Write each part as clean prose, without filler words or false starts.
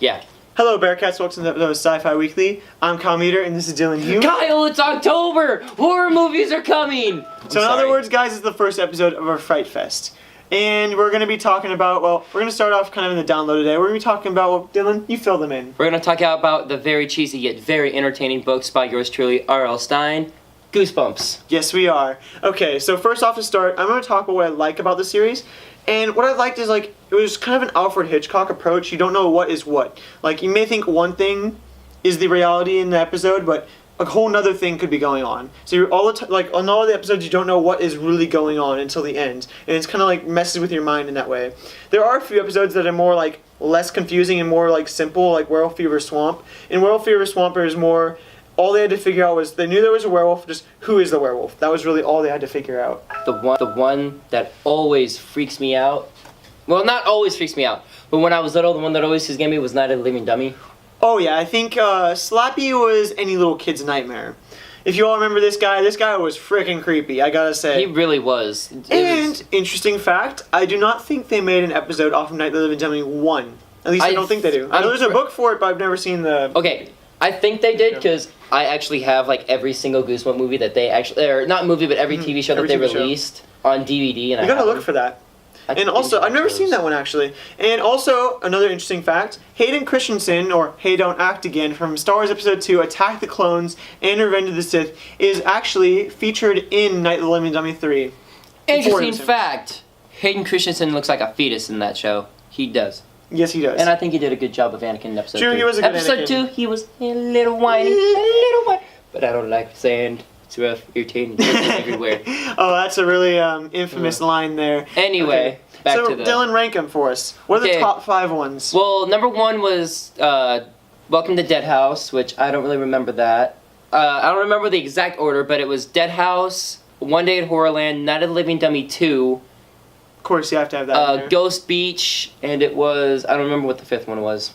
Yeah. Hello, Bearcats. Welcome to the Sci Fi Weekly. I'm Kyle Meter, and this is Dylan Hume. Kyle, it's October! Horror movies are coming! So in other words, guys, it's the first episode of our Fright Fest. And we're going to be talking about, well, we're going to start off kind of in the download today. We're going to be talking about, well, Dylan, you fill them in. We're going to talk about the very cheesy yet very entertaining books by yours truly, R.L. Stine, Goosebumps. Yes, we are. Okay, so first off to start, I'm going to talk about what I like about the series. And what I liked is, like, it was kind of an Alfred Hitchcock approach. You don't know what is what. Like, you may think one thing is the reality in the episode, but a whole nother thing could be going on. So you're all the time, like, on all the episodes, you don't know what is really going on until the end. And it's kind of like messes with your mind in that way. There are a few episodes that are more, like, less confusing and more, like, simple, like Werewolf Fever Swamp. In Werewolf Fever Swamp, there's more, all they had to figure out was, they knew there was a werewolf, just who is the werewolf? That was really all they had to figure out. The one that always freaks me out, well, not always freaks me out, but when I was little, the one that always scared me was Night of the Living Dummy. Oh yeah, I think Slappy was any little kid's nightmare. If you all remember this guy was freaking creepy, I gotta say. He really was. Interesting fact, I do not think they made an episode off of Night of the Living Dummy 1. At least I don't think they do. I know there's a book for it, but I've never seen the... Okay, I think they did, because I actually have, like, every single Goosebumps movie that they actually... Or, not movie, but every TV show that they released on DVD. And you gotta look for that. And also, I've never seen that one, actually. And also, another interesting fact, Hayden Christensen, or Hey Don't Act Again, from Star Wars Episode 2, Attack the Clones, and Revenge of the Sith, is actually featured in Night of the Living Dummy 3. Interesting fact, Hayden Christensen looks like a fetus in that show. He does. Yes, he does. And I think he did a good job of Anakin in Episode 2. True, he was a good Episode Anakin. 2, he was a little whiny, but I don't like sand. It's rough, irritating, everywhere. Oh, that's a really infamous line there. Anyway, back to the... Dylan, rank them for us. What are the top 5 ones? Well, number 1 was Welcome to Dead House, which I don't really remember that. I don't remember the exact order, but it was Dead House, One Day at Horrorland, Night of the Living Dummy 2. Of course, you have to have that in there. Ghost Beach, and it was... I don't remember what the 5th one was.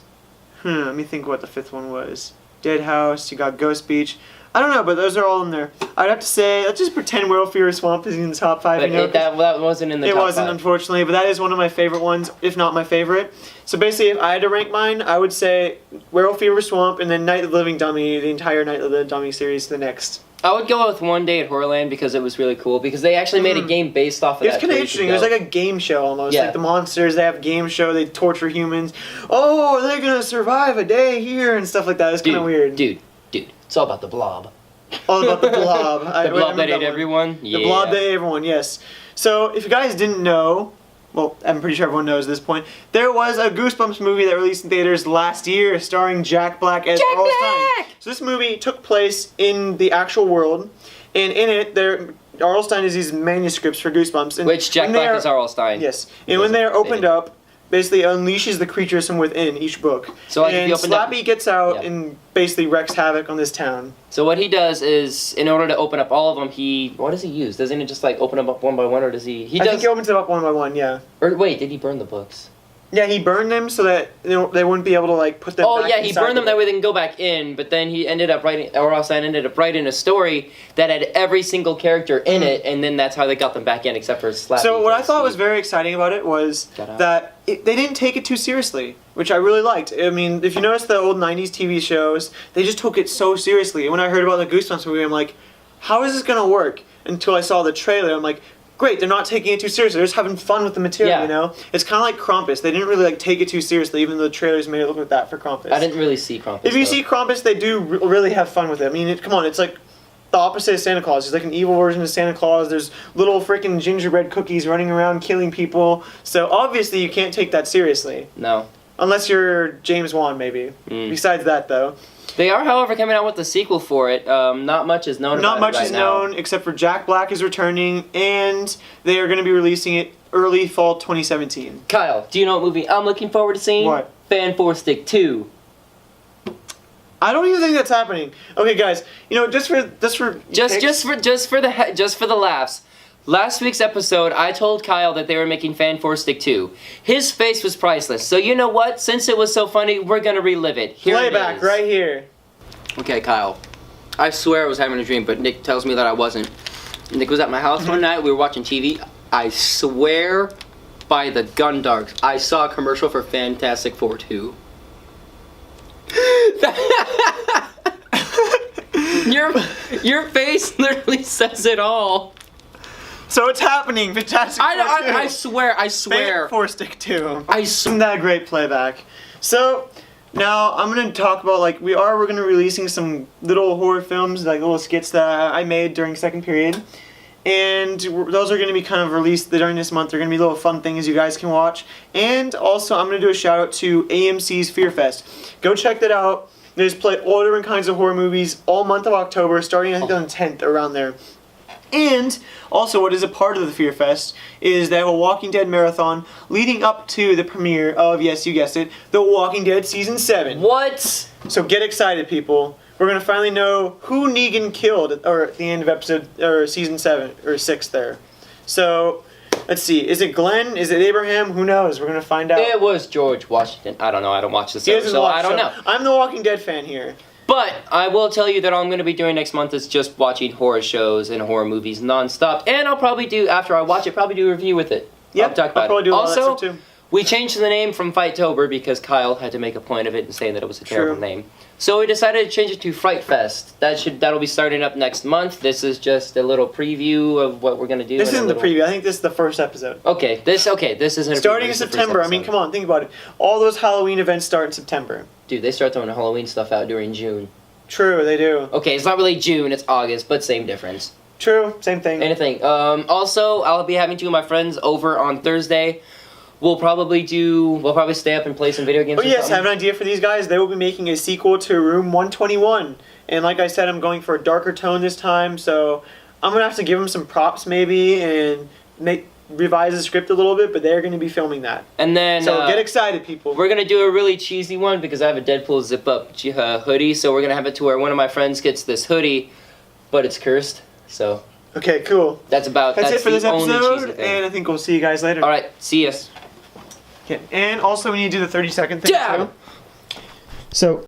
Let me think what the 5th one was. Dead House, you got Ghost Beach. I don't know, but those are all in there. I'd have to say, let's just pretend Werewolf Fever Swamp is in the top 5. But you know, that wasn't in the top 5. It wasn't, unfortunately, but that is one of my favorite ones, if not my favorite. So basically, if I had to rank mine, I would say Werewolf Fever Swamp, and then Night of the Living Dummy, the entire Night of the Dummy series, the next. I would go with One Day at Horrorland because it was really cool, because they actually made a game based off of that. It's kind of interesting. It was like a game show almost. Yeah. Like the monsters, they have a game show, they torture humans. Oh, they're going to survive a day here and stuff like that. It's kind of weird. Dude, it's all about the blob. All about the blob. The blob that ate everyone? Yeah. The blob that ate everyone, yes. So, if you guys didn't know, well, I'm pretty sure everyone knows at this point, there was a Goosebumps movie that released in theaters last year starring Jack Black as Earl Stein. So this movie took place in the actual world, and in it, R.L. Stine has these manuscripts for Goosebumps. And which Jack Black is R.L. Stine. Yes. And when they are opened up, basically unleashes the creatures from within each book. So and Slappy gets out and basically wrecks havoc on this town. So what he does is, in order to open up all of them, what does he use? Doesn't he just like open them up one by one, or does he? I think he opens them up one by one, yeah. Or wait, did he burn the books? Yeah, he burned them so that they wouldn't be able to like put them back yeah, he burned them that way they can go back in, but then he ended up writing a story that had every single character in it, and then that's how they got them back in, except for Slappy. So what I thought was very exciting about it was that they didn't take it too seriously, which I really liked. I mean, if you notice the old 90s TV shows, they just took it so seriously. And when I heard about the Goosebumps movie, I'm like, how is this going to work? Until I saw the trailer, I'm like, great, they're not taking it too seriously. They're just having fun with the material, you know? It's kind of like Krampus. They didn't really like take it too seriously, even though the trailers made it look like that for Krampus. I didn't really see Krampus. If you see Krampus, they do really have fun with it. I mean, come on, it's like the opposite of Santa Claus. He's like an evil version of Santa Claus. There's little freaking gingerbread cookies running around killing people. So obviously you can't take that seriously. No. Unless you're James Wan, maybe. Besides that, though. They are, however, coming out with a sequel for it. Not much is known about it right now. Not much is known, except for Jack Black is returning, and they are going to be releasing it early fall 2017. Kyle, do you know what movie I'm looking forward to seeing? What? Fan 4 Stick 2. I don't even think that's happening. Okay, guys, you know, just for the laughs. Last week's episode, I told Kyle that they were making Fan 4 Stick 2. His face was priceless. So you know what? Since it was so funny, we're gonna relive it. Playback right here. Okay, Kyle. I swear I was having a dream, but Nick tells me that I wasn't. Nick was at my house one night. We were watching TV. I swear by the gun dogs, I saw a commercial for Fantastic Four 2. Your face literally says it all. So it's happening. Fantastic Four 2. I swear. Fantastic Four Stick 2. I Isn't that a great playback? So now I'm gonna talk about we're gonna releasing some little horror films, like little skits that I made during second period, and those are gonna be kind of released during this month. They're gonna be little fun things you guys can watch. And also I'm gonna do a shout out to AMC's Fear Fest. Go check that out. They just play all different kinds of horror movies all month of October, starting I think on the 10th, around there. And also what is a part of the Fear Fest is they have a Walking Dead marathon leading up to the premiere of, yes, you guessed it, The Walking Dead Season 7. What? So get excited, people. We're going to finally know who Negan killed at the end of episode, or Season 7, or 6 there. So, let's see. Is it Glenn? Is it Abraham? Who knows? We're going to find out. It was George Washington. I don't know. I don't watch the show, so I don't know. I'm the Walking Dead fan here. But I will tell you that all I'm going to be doing next month is just watching horror shows and horror movies nonstop. And I'll probably do, after I watch it, probably do a review with it. Yeah, I'll talk about probably it. do all that Also, stuff too. we changed the name from Fighttober because Kyle had to make a point of it and saying that it was a terrible name. So we decided to change it to Fright Fest. That'll be starting up next month. This is just a little preview of what we're going to do. This isn't the preview. I think this is the first episode. Okay, this isn't a starting preview, in September. I mean, come on, think about it. All those Halloween events start in September. Dude, they start throwing Halloween stuff out during June. True, they do. Okay, it's not really June, it's August, but same difference. True, same thing. Anything. Also, I'll be having two of my friends over on Thursday. We'll probably stay up and play some video games. Oh yes, I have an idea for these guys. They will be making a sequel to Room 121. And like I said, I'm going for a darker tone this time, so I'm going to have to give them some props maybe and revise the script a little bit, but they're going to be filming that. And then so get excited, people. We're going to do a really cheesy one because I have a Deadpool zip-up hoodie, so we're going to have it to where one of my friends gets this hoodie, but it's cursed, so... Okay, cool. That's it for this only cheesy episode, thing. and I think we'll see you guys later. Alright, see us. Okay, and also we need to do the 30-second thing, Yeah. too. So...